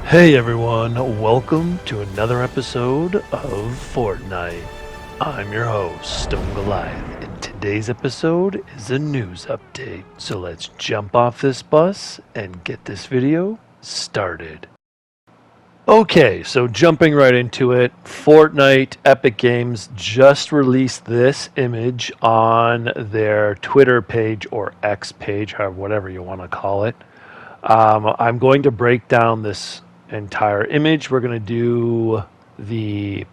Hey everyone, welcome to another episode of Fortnite. I'm your host, Stone Goliath, and today's episode is a news update. So let's jump off this bus and get this video started. Okay, so jumping right into it, Fortnite Epic Games just released this image on their Twitter page or X page, however, whatever you want to call it. I'm going to break down this entire image. We're going to do the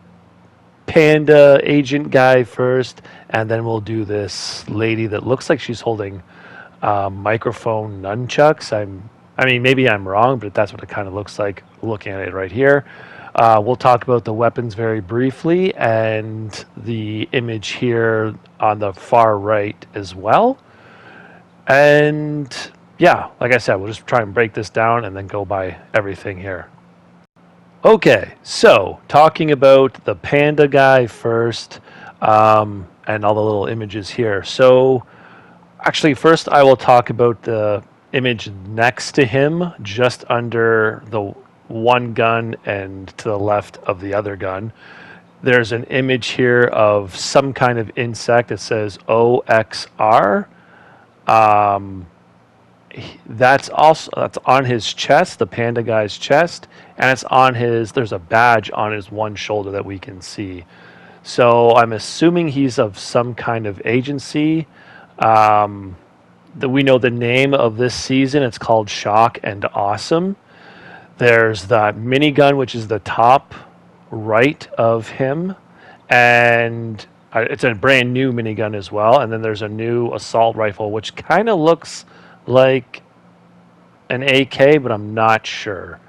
panda agent guy first, and then we'll do this lady that looks like she's holding microphone nunchucks. I mean, maybe I'm wrong, but that's what it kind of looks like looking at it right here. We'll talk about the weapons very briefly and the image here on the far right as well. And yeah, like I said, we'll just try and break this down and then go by everything here. Okay, so talking about the panda guy first, and all the little images here. So actually, first I will talk about the image next to him, just under the one gun and to the left of the other gun. There's an image here of some kind of insect. It says OXR. That's on his chest, the panda guy's chest, and it's on there's a badge on his one shoulder that we can see. So I'm assuming he's of some kind of agency. We know the name of this season. It's called Shock and Awesome. There's that minigun, which is the top right of him, and it's a brand new minigun as well. And then there's a new assault rifle, which kind of looks like an AK, but I'm not sure.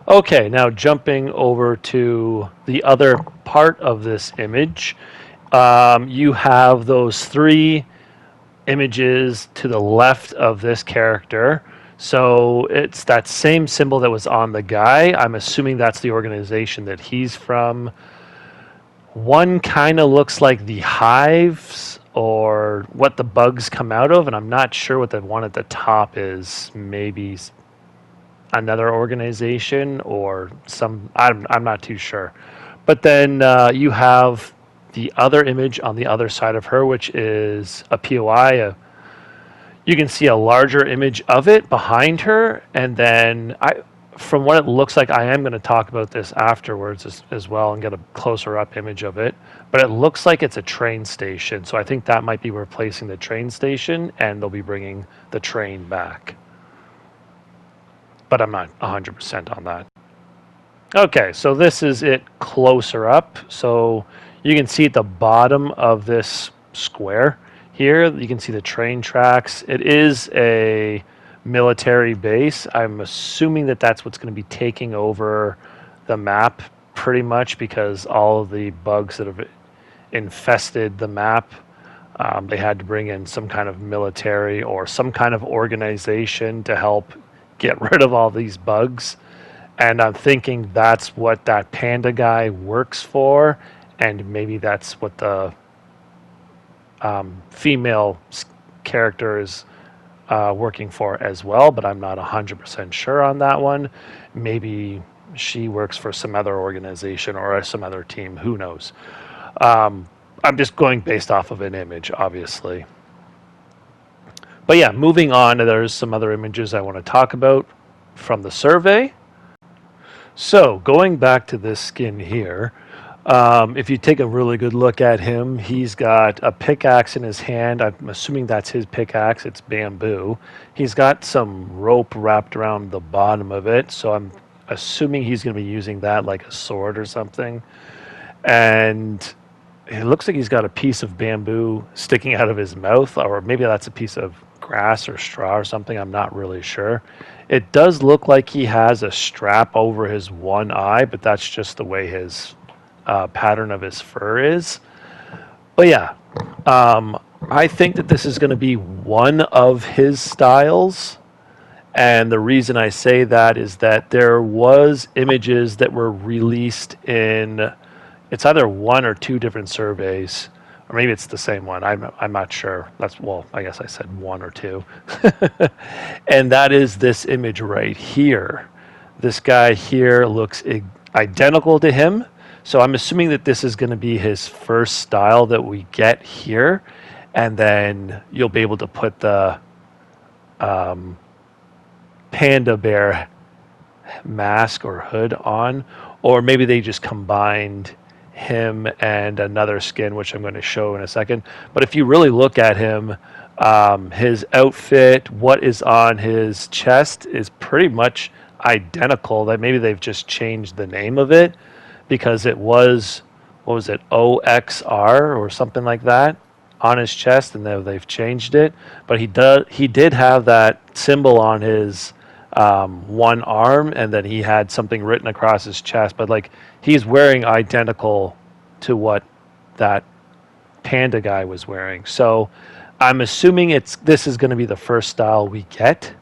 Okay, now jumping over to the other part of this image, you have those three images to the left of this character. So it's that same symbol that was on the guy. I'm assuming that's the organization that he's from. One kind of looks like the Hives or what the bugs come out of, and I'm not sure what the one at the top is. Maybe another organization or I'm not too sure. But then you have the other image on the other side of her, which is a POI. You can see a larger image of it behind her, and then from what it looks like, I am going to talk about this afterwards as well and get a closer up image of it. But it looks like it's a train station. So I think that might be replacing the train station, and they'll be bringing the train back. But I'm not 100% on that. Okay, so this is it closer up. So you can see at the bottom of this square here, you can see the train tracks. It is a military base. I'm assuming that that's what's going to be taking over the map pretty much, because all of the bugs that have infested the map, they had to bring in some kind of military or some kind of organization to help get rid of all these bugs. And I'm thinking that's what that panda guy works for, and maybe that's what the female character is working for as well, but I'm not 100% sure on that one. Maybe she works for some other organization or some other team. Who knows? I'm just going based off of an image, obviously. But yeah, moving on, there's some other images I want to talk about from the survey. So going back to this skin here, if you take a really good look at him, he's got a pickaxe in his hand. I'm assuming that's his pickaxe. It's bamboo. He's got some rope wrapped around the bottom of it, so I'm assuming he's going to be using that like a sword or something. And it looks like he's got a piece of bamboo sticking out of his mouth, or maybe that's a piece of grass or straw or something. I'm not really sure. It does look like he has a strap over his one eye, but that's just the way his pattern of his fur is. But yeah, I think that this is going to be one of his styles, and the reason I say that is that there was images that were released in, it's either one or two different surveys, or maybe it's the same one. I'm not sure. I guess I said one or two. And that is this image right here. This guy here looks identical to him. So I'm assuming that this is going to be his first style that we get here. And then you'll be able to put the panda bear mask or hood on. Or maybe they just combined him and another skin, which I'm going to show in a second. But if you really look at him, his outfit, what is on his chest is pretty much identical. That maybe they've just changed the name of it because it was, what was it, OXR or something like that on his chest, and they've changed it. But he did have that symbol on his one arm, and then he had something written across his chest. But like, he's wearing identical to what that panda guy was wearing. So I'm assuming this is going to be the first style we get.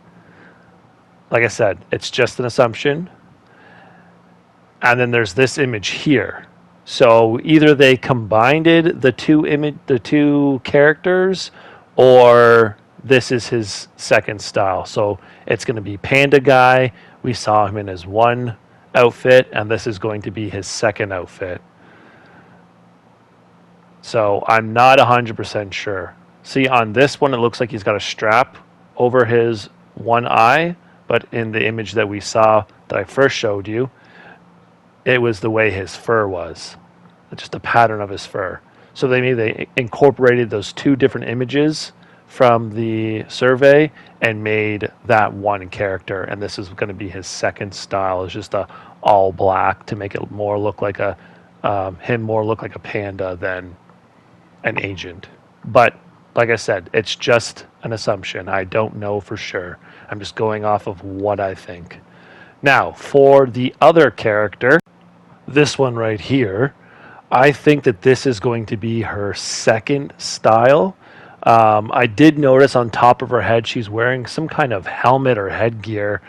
Like I said, it's just an assumption. And then there's this image here. So either they combined the two characters, or this is his second style. So it's going to be Panda Guy. We saw him in his one outfit, and this is going to be his second outfit. So I'm not 100% sure. See, on this one, it looks like he's got a strap over his one eye, but in the image that we saw that I first showed you, it was the way his fur was, just a pattern of his fur. So they incorporated those two different images from the survey and made that one character, and this is going to be his second style. It's just a all black to make it more look like a panda than an agent. But like I said, it's just an assumption. I don't know for sure. I'm just going off of what I think. Now, for the other character, this one right here, I think that this is going to be her second style. I did notice on top of her head, she's wearing some kind of helmet or headgear.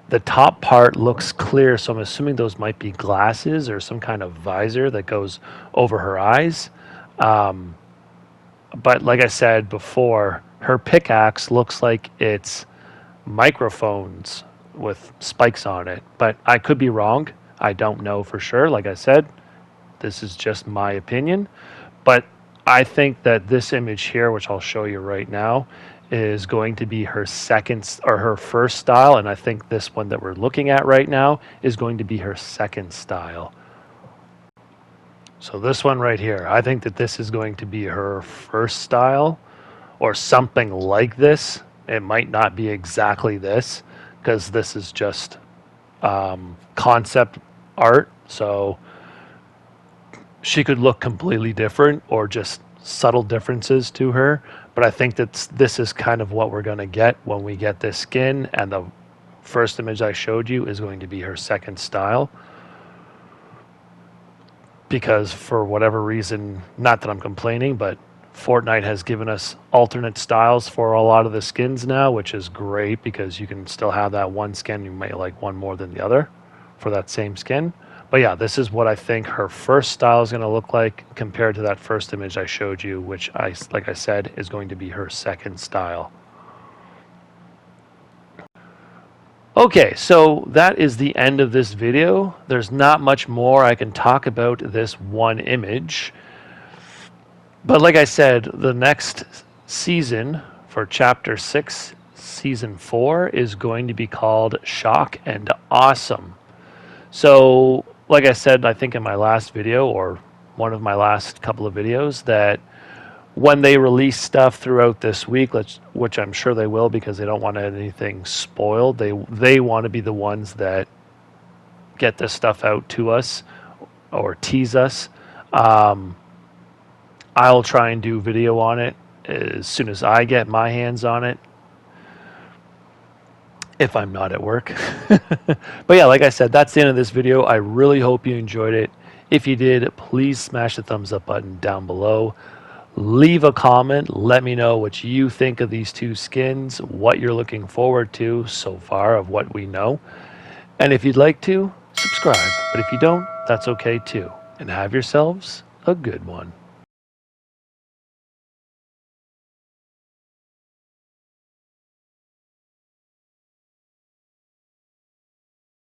The top part looks clear, so I'm assuming those might be glasses or some kind of visor that goes over her eyes. But like I said before, her pickaxe looks like it's microphones with spikes on it. But I could be wrong. I don't know for sure. Like I said, this is just my opinion. But I think that this image here, which I'll show you right now, is going to be her second or her first style. And I think this one that we're looking at right now is going to be her second style. So this one right here, I think that this is going to be her first style or something like this. It might not be exactly this because this is just concept art. So she could look completely different or just subtle differences to her. But I think that this is kind of what we're going to get when we get this skin. And the first image I showed you is going to be her second style. Because for whatever reason, not that I'm complaining, but Fortnite has given us alternate styles for a lot of the skins now, which is great because you can still have that one skin. You might like one more than the other for that same skin. But yeah, this is what I think her first style is going to look like compared to that first image I showed you, which like I said, is going to be her second style. Okay, so that is the end of this video. There's not much more I can talk about this one image. But like I said, the next season for Chapter 6, Season 4 is going to be called Shock and Awesome. So, like I said, I think in my last video, or one of my last couple of videos, that when they release stuff throughout this week, which I'm sure they will because they don't want anything spoiled, they want to be the ones that get this stuff out to us or tease us. I'll try and do video on it as soon as I get my hands on it, if I'm not at work. But yeah, like I said, that's the end of this video. I really hope you enjoyed it. If you did, please smash the thumbs up button down below. Leave a comment. Let me know what you think of these two skins, what you're looking forward to so far of what we know. And if you'd like to, subscribe. But if you don't, that's okay too. And have yourselves a good one.